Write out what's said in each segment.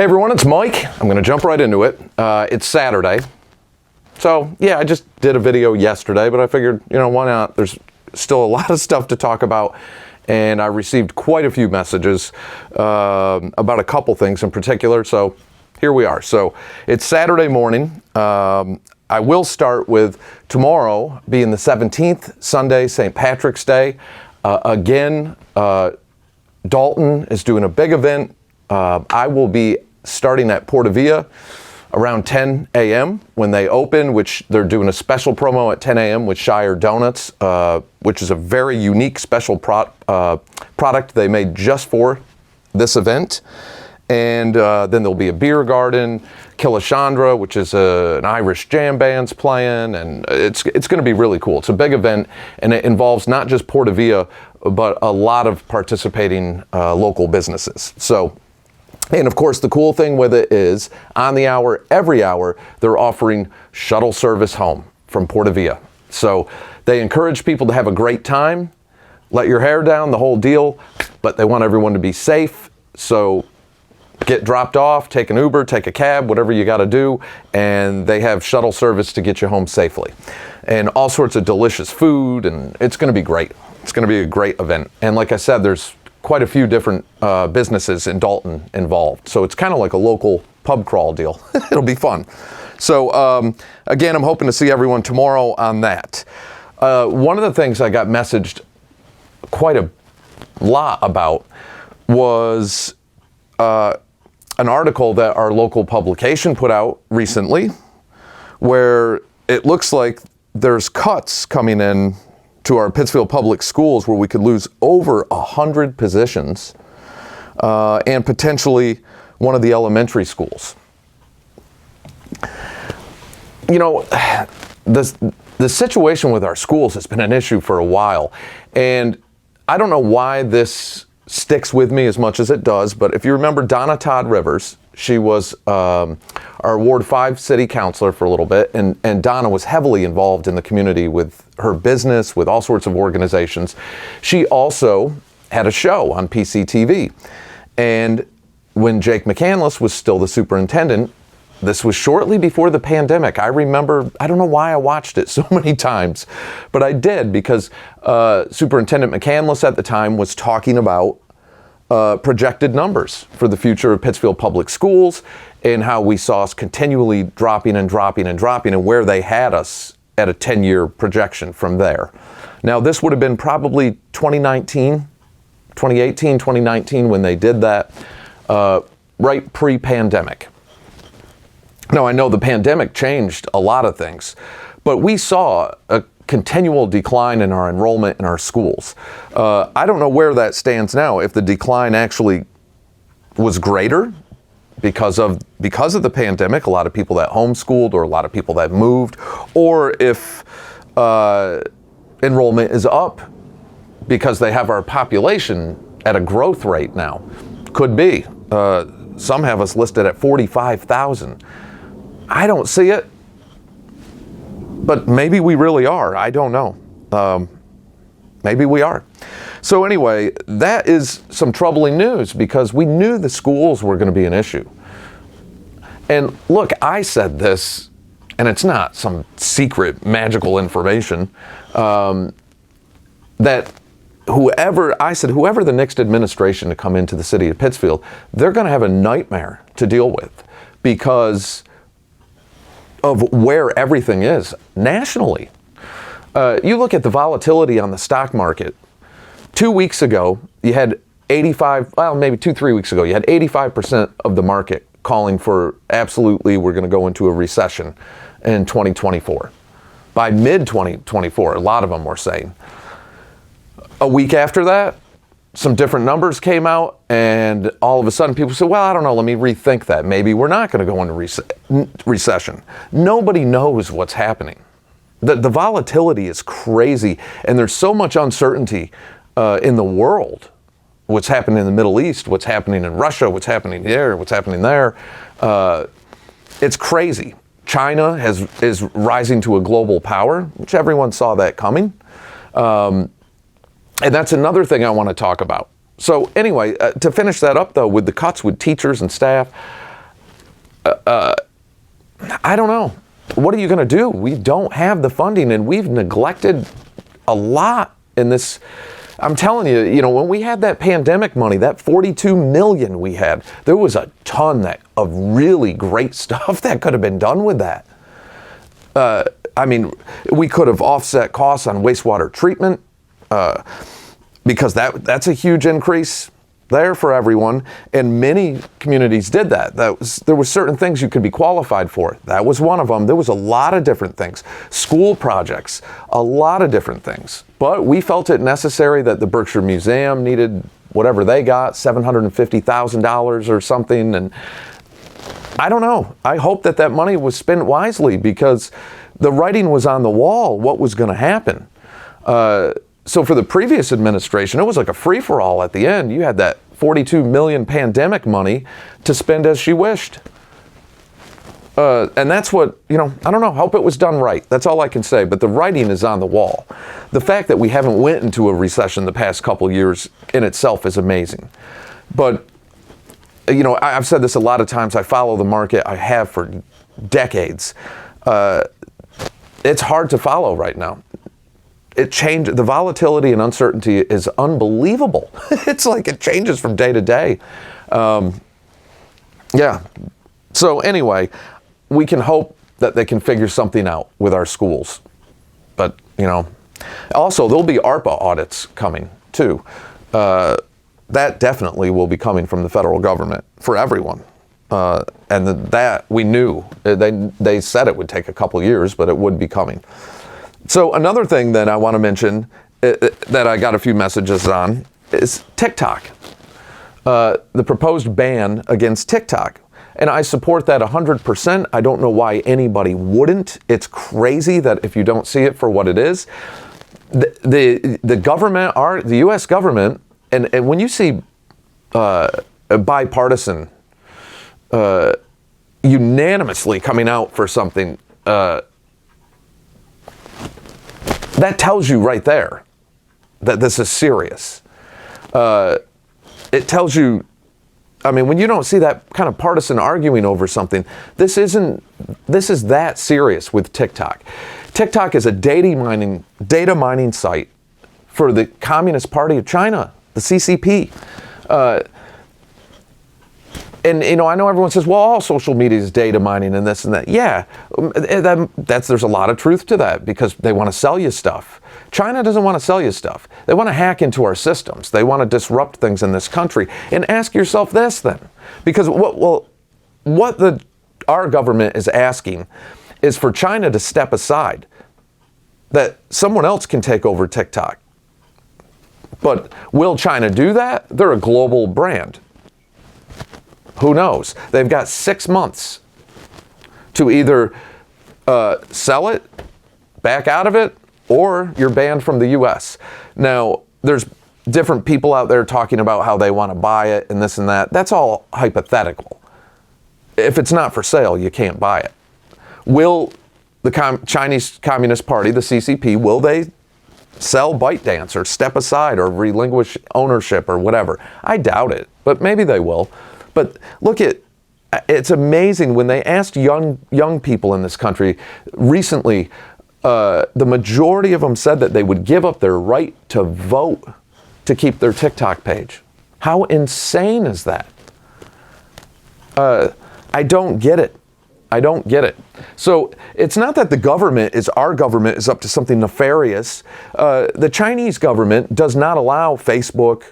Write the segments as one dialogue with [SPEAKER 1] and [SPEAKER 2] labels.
[SPEAKER 1] Hey everyone, it's Mike. I'm going to jump right into it. It's Saturday. So yeah, I just did a video yesterday, but I figured, why not? There's still a lot of stuff to talk about. And I received quite a few messages about a couple things in particular. So here we are. So it's Saturday morning. I will start with tomorrow being the 17th, Sunday, St. Patrick's Day. Again, Dalton is doing a big event. I will be starting at Portavia around 10 a.m. when they open, which they're doing a special promo at 10 a.m. with Shire Donuts, which is a very unique special product they made just for this event. And then there'll be a beer garden, Kilishandra, which is an Irish jam band's playing, and it's going to be really cool. It's a big event, and it involves not just Portavia, but a lot of participating local businesses. So, and of course, the cool thing with it is on the hour, every hour, they're offering shuttle service home from Portavia. So they encourage people to have a great time, let your hair down, the whole deal, but they want everyone to be safe. So get dropped off, take an Uber, take a cab, whatever you got to do, and they have shuttle service to get you home safely. And all sorts of delicious food, and it's going to be great. It's going to be a great event. And like I said, there's quite a few different businesses in Dalton involved. So it's kind of like a local pub crawl deal. It'll be fun. So again, I'm hoping to see everyone tomorrow on that. One of the things I got messaged quite a lot about was an article that our local publication put out recently, where it looks like there's cuts coming in to our Pittsfield public schools where we could lose over 100 positions and potentially one of the elementary schools. The situation with our schools has been an issue for a while, and I don't know why this sticks with me as much as it does, but if you remember Donna Todd Rivers, she was our Ward 5 city councilor for a little bit, and Donna was heavily involved in the community with her business, with all sorts of organizations. She also had a show on PCTV, and when Jake McCandless was still the superintendent, this was shortly before the pandemic. I remember, I don't know why I watched it so many times, but I did because Superintendent McCandless at the time was talking about projected numbers for the future of Pittsfield Public Schools and how we saw us continually dropping and dropping and dropping, and where they had us at a 10-year projection from there. Now, this would have been probably 2018, 2019 when they did that, right pre-pandemic. Now, I know the pandemic changed a lot of things, but we saw a continual decline in our enrollment in our schools. I don't know where that stands now, if the decline actually was greater because of the pandemic, a lot of people that homeschooled or a lot of people that moved, or if enrollment is up because they have our population at a growth rate now. Could be. Some have us listed at 45,000. I don't see it, but maybe we really are. I don't know. Maybe we are. So anyway, that is some troubling news because we knew the schools were going to be an issue. And look, I said this, and it's not some secret magical information, that whoever the next administration to come into the city of Pittsfield, they're going to have a nightmare to deal with because of where everything is nationally. You look at the volatility on the stock market. 2 weeks ago, you had 3 weeks ago, you had 85% of the market calling for absolutely we're going to go into a recession in 2024. By mid-2024, a lot of them were saying. A week after that, some different numbers came out, and all of a sudden people said, well, I don't know, let me rethink that. Maybe we're not going to go into recession. Nobody knows what's happening. The volatility is crazy, and there's so much uncertainty in the world. What's happening in the Middle East, what's happening in Russia, what's happening there, what's happening there. It's crazy. China is rising to a global power, which everyone saw that coming. And that's another thing I want to talk about. So anyway, to finish that up though, with the cuts with teachers and staff, I don't know. What are you going to do? We don't have the funding, and we've neglected a lot in this. I'm telling you, when we had that pandemic money, that $42 million we had, there was a ton of really great stuff that could have been done with that. We could have offset costs on wastewater treatment because that's a huge increase there for everyone, and many communities did that. There were certain things you could be qualified for. That was one of them. There was a lot of different things. School projects, a lot of different things. But we felt it necessary that the Berkshire Museum needed whatever they got, $750,000 or something, and I don't know. I hope that money was spent wisely because the writing was on the wall what was going to happen. So for the previous administration, it was like a free-for-all at the end. You had that $42 million pandemic money to spend as she wished. And that's what, I don't know, hope it was done right. That's all I can say. But the writing is on the wall. The fact that we haven't went into a recession the past couple years in itself is amazing. But, I've said this a lot of times. I follow the market. I have for decades. It's hard to follow right now. It changed. The volatility and uncertainty is unbelievable. It's like it changes from day to day. Yeah. So anyway, we can hope that they can figure something out with our schools. But, also there'll be ARPA audits coming too. That definitely will be coming from the federal government for everyone. And that we knew. They said it would take a couple years, but it would be coming. So another thing that I want to mention that I got a few messages on is TikTok. The proposed ban against TikTok. And I support that 100%. I don't know why anybody wouldn't. It's crazy that if you don't see it for what it is, the government, the U.S. government, and when you see a bipartisan unanimously coming out for something, that tells you right there that this is serious. It tells you, when you don't see that kind of partisan arguing over something, this is that serious with TikTok. TikTok is a data mining site for the Communist Party of China, the CCP. And I know everyone says, well, all social media is data mining and this and that. Yeah, there's a lot of truth to that because they want to sell you stuff. China doesn't want to sell you stuff. They want to hack into our systems. They want to disrupt things in this country. And ask yourself this then, because what our government is asking is for China to step aside, that someone else can take over TikTok. But will China do that? They're a global brand. Who knows? They've got 6 months to either sell it, back out of it, or you're banned from the U.S. Now, there's different people out there talking about how they want to buy it and this and that. That's all hypothetical. If it's not for sale, you can't buy it. Will the Chinese Communist Party, the CCP, will they sell ByteDance or step aside or relinquish ownership or whatever? I doubt it, but maybe they will. But look it's amazing when they asked young people in this country recently, the majority of them said that they would give up their right to vote to keep their TikTok page. How insane is that? I don't get it. I don't get it. So it's not that our government is up to something nefarious. The Chinese government does not allow Facebook,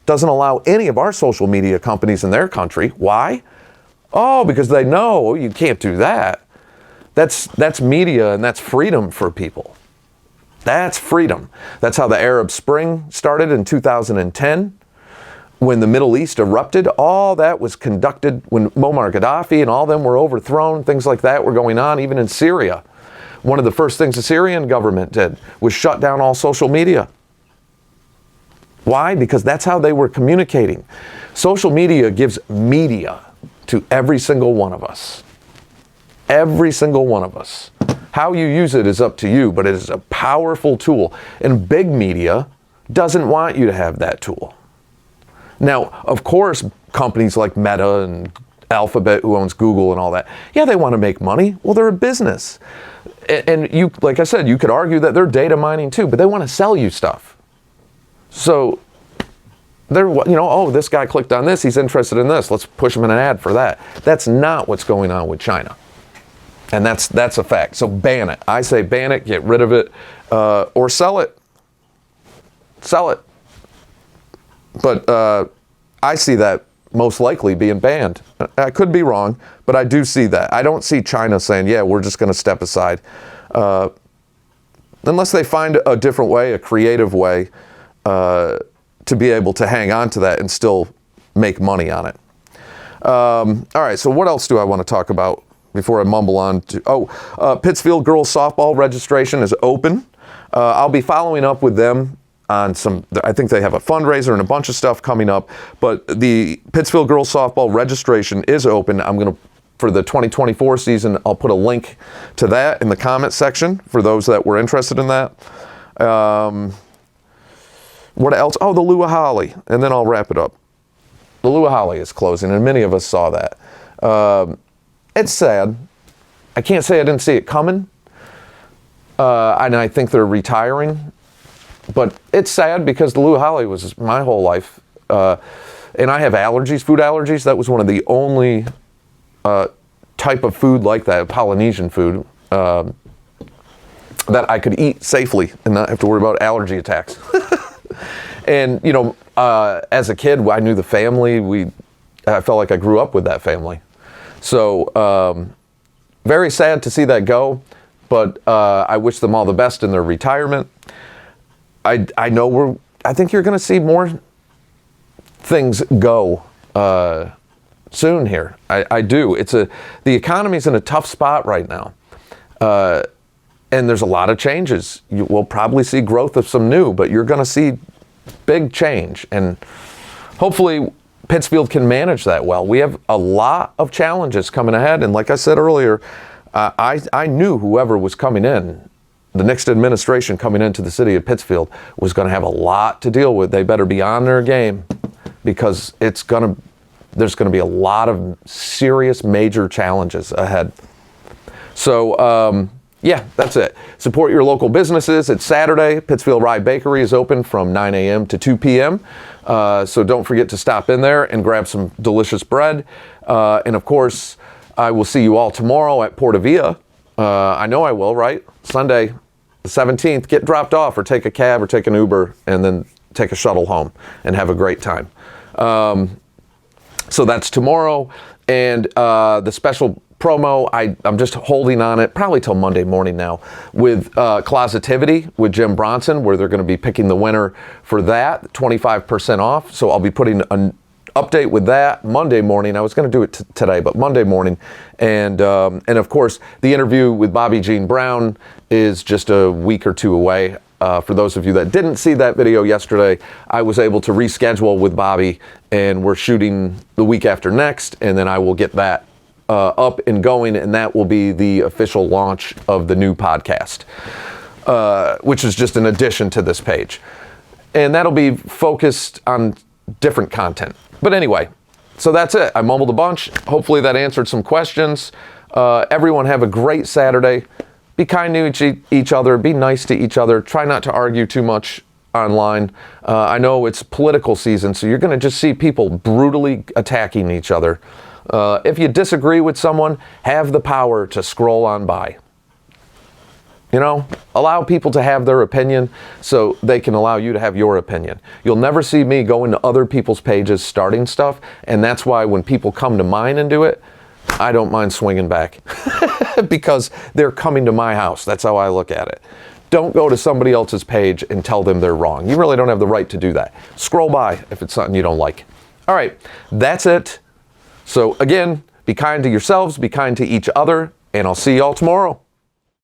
[SPEAKER 1] doesn't allow any of our social media companies in their country. Why? Oh, because they know you can't do that. That's media and that's freedom for people. That's freedom. That's how the Arab Spring started in 2010. When the Middle East erupted, all that was conducted when Muammar Gaddafi and all them were overthrown. Things like that were going on, even in Syria. One of the first things the Syrian government did was shut down all social media. Why? Because that's how they were communicating. Social media gives media to every single one of us. Every single one of us. How you use it is up to you, but it is a powerful tool. And big media doesn't want you to have that tool. Now, of course, companies like Meta and Alphabet, who owns Google and all that. Yeah, they want to make money. Well, they're a business. And you, like I said, you could argue that they're data mining too, but they want to sell you stuff. So they're, oh, this guy clicked on this, he's interested in this, let's push him in an ad for that. That's not what's going on with China. And that's a fact. So ban it. I say ban it, get rid of it, or sell it. Sell it. But I see that most likely being banned. I could be wrong, but I do see that. I don't see China saying, yeah, we're just going to step aside. Unless they find a different way, a creative way, to be able to hang on to that and still make money on it. All right, so what else do I want to talk about before I mumble on to, Pittsfield girls softball registration is open. I'll be following up with them on some, I think they have a fundraiser and a bunch of stuff coming up, but the Pittsfield girls softball registration is open. I'm going to, for the 2024 season, I'll put a link to that in the comment section for those that were interested in that. What else? Oh, the Lua Holly, and then I'll wrap it up. The Lua Holly is closing, and many of us saw that. It's sad. I can't say I didn't see it coming, and I think they're retiring. But it's sad because the Lua Holly was my whole life. And I have allergies, food allergies. That was one of the only type of food like that, Polynesian food, that I could eat safely and not have to worry about allergy attacks. And, as a kid, I knew the family. I felt like I grew up with that family. So very sad to see that go. But I wish them all the best in their retirement. I know I think you're going to see more things go soon here. I do. The economy's in a tough spot right now. And there's a lot of changes. We'll probably see growth of some new, but you're going to see big change. And hopefully Pittsfield can manage that well. We have a lot of challenges coming ahead. And like I said earlier, I knew whoever was coming in, the next administration coming into the city of Pittsfield, was going to have a lot to deal with. They better be on their game, because there's going to be a lot of serious major challenges ahead. So, yeah, that's it. Support your local businesses. It's Saturday. Pittsfield Rye Bakery is open from 9 a.m. to 2 p.m. So don't forget to stop in there and grab some delicious bread. And of course, I will see you all tomorrow at Portavia. I know I will, right? Sunday, the 17th, get dropped off or take a cab or take an Uber and then take a shuttle home and have a great time. So that's tomorrow. And the special promo, I'm just holding on it probably till Monday morning now with Closetivity with Jim Bronson, where they're going to be picking the winner for that, 25% off. So I'll be putting an update with that Monday morning. I was going to do it today, but Monday morning. And of course, the interview with Bobby Jean Brown is just a week or two away. For those of you that didn't see that video yesterday, I was able to reschedule with Bobby, and we're shooting the week after next, and then I will get that up and going, and that will be the official launch of the new podcast, which is just an addition to this page. And that'll be focused on different content. But anyway, so that's it. I mumbled a bunch. Hopefully that answered some questions. Everyone have a great Saturday. Be kind to each other. Be nice to each other. Try not to argue too much online. I know it's political season, so you're going to just see people brutally attacking each other. If you disagree with someone, have the power to scroll on by. Allow people to have their opinion so they can allow you to have your opinion. You'll never see me go into other people's pages starting stuff, and that's why when people come to mine and do it, I don't mind swinging back because they're coming to my house. That's how I look at it. Don't go to somebody else's page and tell them they're wrong. You really don't have the right to do that. Scroll by if it's something you don't like. All right, that's it. So again, be kind to yourselves, be kind to each other, and I'll see y'all tomorrow.